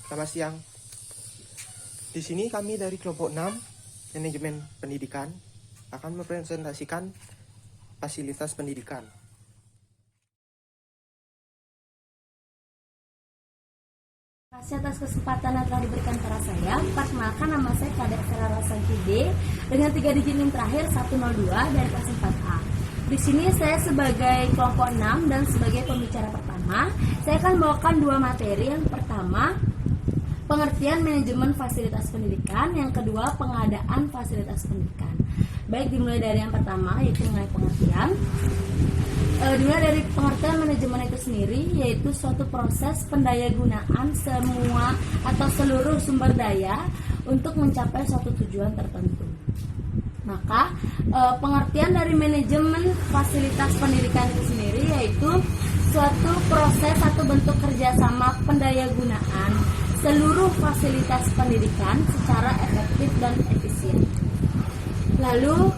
Selamat siang. Di sini kami dari kelompok 6 Manajemen Pendidikan akan mempresentasikan fasilitas pendidikan. Terima kasih atas kesempatan yang telah diberikan kepada saya. Perkenalkan, nama saya Kadek Sarara Sangkide dengan 3 digit NIM terakhir 102 dari kelas 4A. Di sini saya sebagai kelompok 6 dan sebagai pembicara pertama, saya akan membawakan 2 materi. Yang pertama, pengertian manajemen fasilitas pendidikan, yang kedua pengadaan fasilitas pendidikan. Baik, dimulai dari yang pertama, yaitu mengenai pengertian. Dimulai dari pengertian manajemen itu sendiri, yaitu suatu proses pendayagunaan semua atau seluruh sumber daya untuk mencapai suatu tujuan tertentu. Maka pengertian dari manajemen fasilitas pendidikan itu sendiri yaitu suatu proses atau bentuk kerjasama pendayagunaan seluruh fasilitas pendidikan secara efektif dan efisien. Lalu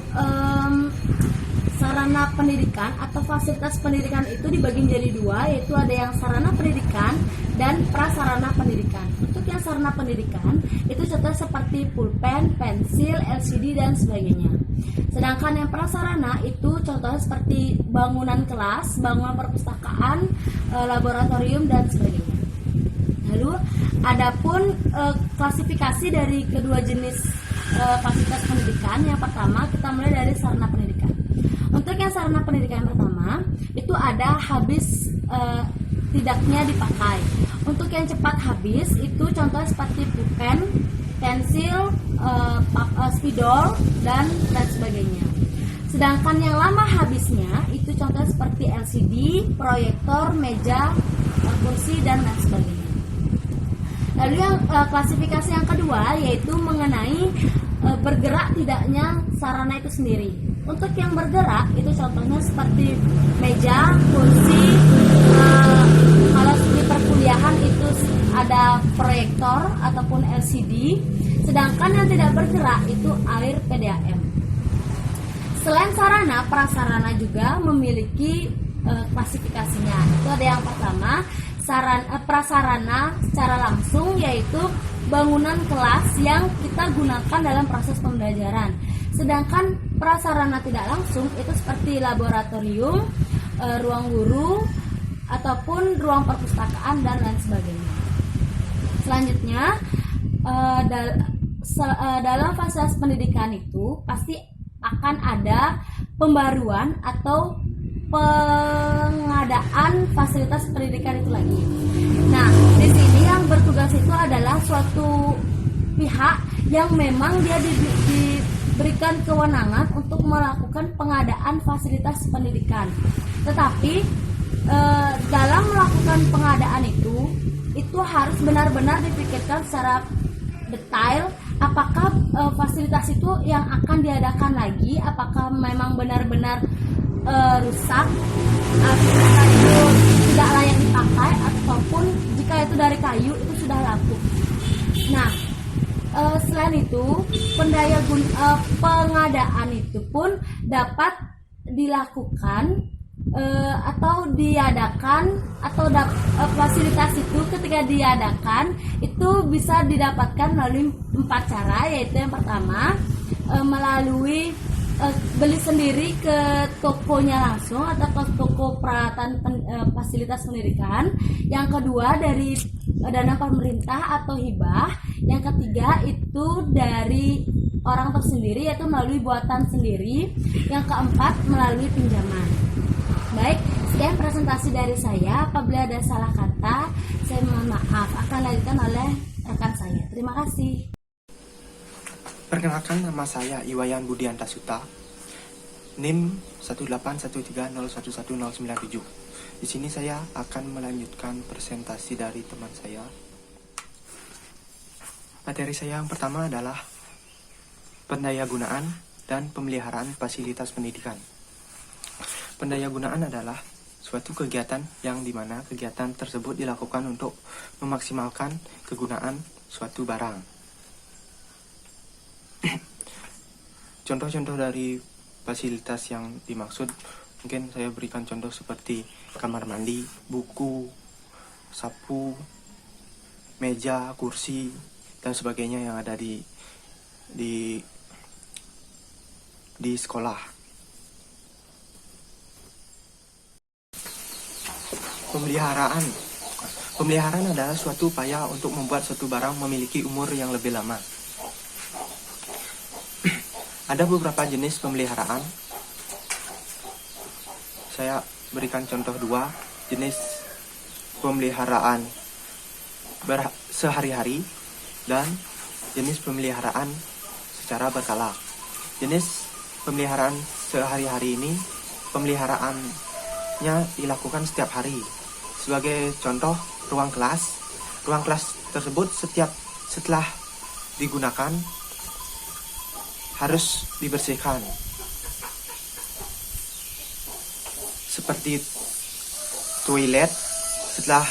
sarana pendidikan atau fasilitas pendidikan itu dibagi menjadi 2, yaitu ada yang sarana pendidikan dan prasarana pendidikan. Untuk yang sarana pendidikan itu contohnya seperti pulpen, pensil, LCD dan sebagainya. Sedangkan yang prasarana itu contohnya seperti bangunan kelas, bangunan perpustakaan, laboratorium dan sebagainya. Lalu adapun klasifikasi dari kedua jenis fasilitas pendidikan. Yang pertama kita mulai dari sarana pendidikan. Untuk yang sarana pendidikan yang pertama itu ada habis tidaknya dipakai. Untuk yang cepat habis itu contohnya seperti pulpen, pensil, spidol dan sebagainya. Sedangkan yang lama habisnya itu contohnya seperti LCD, proyektor, meja, kursi dan lain sebagainya. Lalu yang klasifikasi yang kedua yaitu mengenai bergerak tidaknya sarana itu sendiri. Untuk yang bergerak itu contohnya seperti meja, kursi, kalau di perkuliahan itu ada proyektor ataupun LCD. Sedangkan yang tidak bergerak itu air PDAM. Selain sarana, prasarana juga memiliki klasifikasinya. Itu ada yang pertama, prasarana secara langsung yaitu bangunan kelas yang kita gunakan dalam proses pembelajaran. Sedangkan prasarana tidak langsung itu seperti laboratorium, ruang guru ataupun ruang perpustakaan dan lain sebagainya. Selanjutnya dalam fasilitas pendidikan itu pasti akan ada pembaruan atau pengadaan fasilitas pendidikan itu lagi. Nah, di sini yang bertugas itu adalah suatu pihak yang memang dia diberikan kewenangan untuk melakukan pengadaan fasilitas pendidikan. Tetapi dalam melakukan pengadaan itu harus benar-benar dipikirkan secara detail apakah fasilitas itu yang akan diadakan lagi, apakah memang benar-benar rusak, apakah itu tidak layak dipakai, ataupun jika itu dari kayu itu sudah lapuk. Nah, selain itu pengadaan itu pun dapat dilakukan atau diadakan atau fasilitas itu ketika diadakan itu bisa didapatkan melalui 4 cara, yaitu yang pertama melalui beli sendiri ke tokonya langsung atau ke toko peralatan fasilitas pendidikan. Yang kedua dari dana pemerintah atau hibah. Yang ketiga itu dari orang tersendiri yaitu melalui buatan sendiri. Yang keempat melalui pinjaman. Baik, sekian presentasi dari saya. Apabila ada salah kata, saya mohon maaf. Akan dilanjutkan oleh rekan saya. Terima kasih. Perkenalkan, nama saya Iwayan Budianta Suta, NIM 18130111097. Di sini saya akan melanjutkan presentasi dari teman saya. Materi saya yang pertama adalah pendayagunaan dan pemeliharaan fasilitas pendidikan. Pendayagunaan adalah suatu kegiatan yang dimana kegiatan tersebut dilakukan untuk memaksimalkan kegunaan suatu barang. Contoh-contoh dari fasilitas yang dimaksud mungkin saya berikan contoh seperti kamar mandi, buku, sapu, meja, kursi, dan sebagainya yang ada di di sekolah. Pemeliharaan. Pemeliharaan adalah suatu upaya untuk membuat suatu barang memiliki umur yang lebih lama. Ada beberapa jenis pemeliharaan. Saya berikan contoh 2 jenis pemeliharaan sehari-hari dan jenis pemeliharaan secara berkala. Jenis pemeliharaan sehari-hari ini pemeliharaannya dilakukan setiap hari. Sebagai contoh, ruang kelas. Ruang kelas tersebut setelah digunakan harus dibersihkan. Seperti toilet, setelah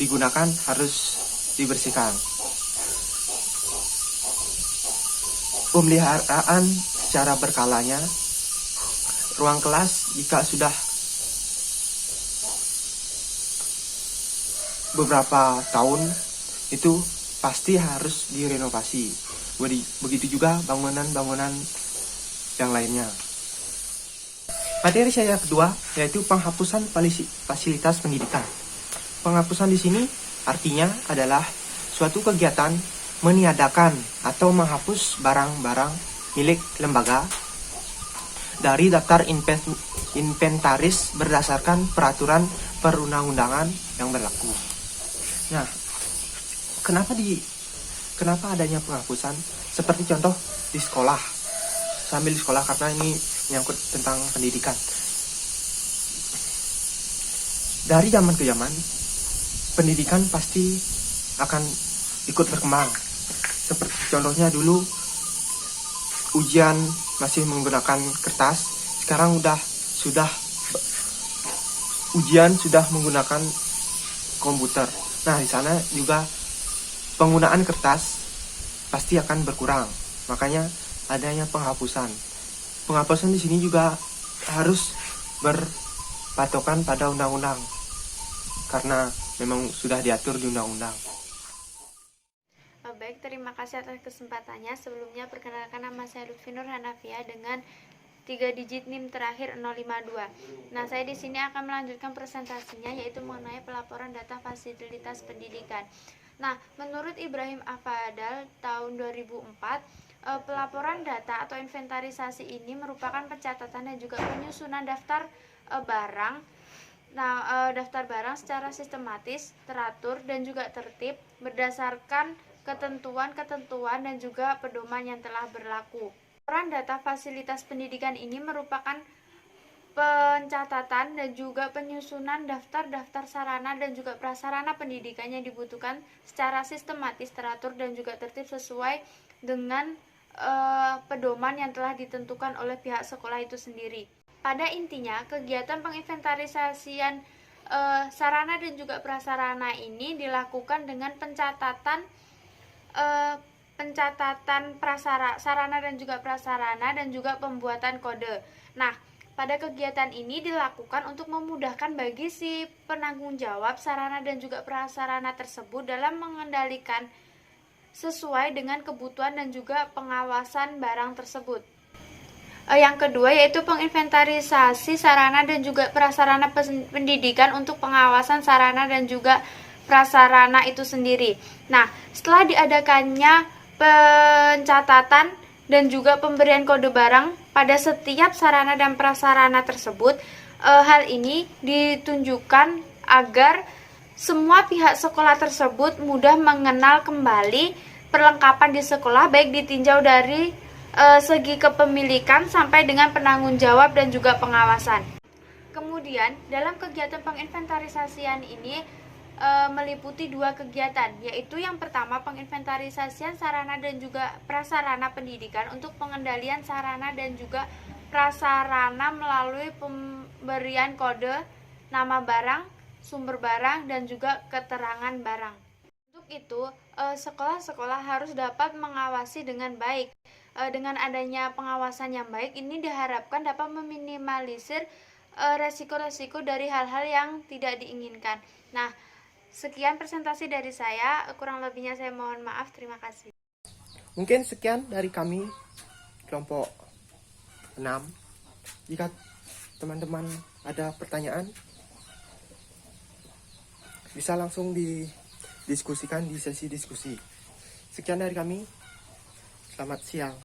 digunakan harus dibersihkan. Pemeliharaan secara berkalanya, ruang kelas jika sudah beberapa tahun itu pasti harus direnovasi. Begitu juga bangunan-bangunan yang lainnya. Materi saya kedua yaitu penghapusan fasilitas pendidikan. Penghapusan di sini artinya adalah suatu kegiatan meniadakan atau menghapus barang-barang milik lembaga dari daftar inventaris berdasarkan peraturan perundang-undangan yang berlaku. Nah, kenapa adanya penghapusan? Seperti contoh di sekolah. Sambil di sekolah karena ini menyangkut tentang pendidikan. Dari zaman ke zaman, pendidikan pasti akan ikut berkembang. Seperti contohnya dulu ujian masih menggunakan kertas, sekarang ujian sudah menggunakan komputer. Nah, di sana juga penggunaan kertas pasti akan berkurang. Makanya adanya penghapusan. Penghapusan di sini juga harus berpatokan pada undang-undang karena memang sudah diatur di undang-undang. Baik, terima kasih atas kesempatannya. Sebelumnya perkenalkan, nama saya Lutfi Nur Hanafia dengan 3 digit NIM terakhir 052. Nah, saya di sini akan melanjutkan presentasinya yaitu mengenai pelaporan data fasilitas pendidikan. Nah, menurut Ibrahim Afadal tahun 2004, pelaporan data atau inventarisasi ini merupakan pencatatan dan juga penyusunan daftar barang. Nah, daftar barang secara sistematis, teratur, dan juga tertib berdasarkan ketentuan-ketentuan dan juga pedoman yang telah berlaku. Laporan data fasilitas pendidikan ini merupakan pencatatan dan juga penyusunan daftar-daftar sarana dan juga prasarana pendidikan yang dibutuhkan secara sistematis, teratur, dan juga tertib sesuai dengan pedoman yang telah ditentukan oleh pihak sekolah itu sendiri. Pada intinya, kegiatan penginventarisasian sarana dan juga prasarana ini dilakukan dengan pencatatan sarana dan juga prasarana dan juga pembuatan kode. Nah, pada kegiatan ini dilakukan untuk memudahkan bagi si penanggung jawab sarana dan juga prasarana tersebut dalam mengendalikan sesuai dengan kebutuhan dan juga pengawasan barang tersebut. Yang kedua yaitu penginventarisasi sarana dan juga prasarana pendidikan untuk pengawasan sarana dan juga prasarana itu sendiri. Nah, setelah diadakannya pencatatan dan juga pemberian kode barang pada setiap sarana dan prasarana tersebut, hal ini ditunjukkan agar semua pihak sekolah tersebut mudah mengenal kembali perlengkapan di sekolah, baik ditinjau dari segi kepemilikan sampai dengan penanggung jawab dan juga pengawasan. Kemudian, dalam kegiatan penginventarisasian ini meliputi 2 kegiatan, yaitu yang pertama penginventarisasian sarana dan juga prasarana pendidikan untuk pengendalian sarana dan juga prasarana melalui pemberian kode, nama barang, sumber barang, dan juga keterangan barang. Untuk itu, sekolah-sekolah harus dapat mengawasi dengan baik. Dengan adanya pengawasan yang baik, ini diharapkan dapat meminimalisir resiko-resiko dari hal-hal yang tidak diinginkan. Nah, Sekian presentasi dari saya, kurang lebihnya saya mohon maaf. Terima kasih. Mungkin sekian dari kami kelompok 6. Jika teman-teman ada pertanyaan, bisa langsung didiskusikan di sesi diskusi. Sekian dari kami. Selamat siang.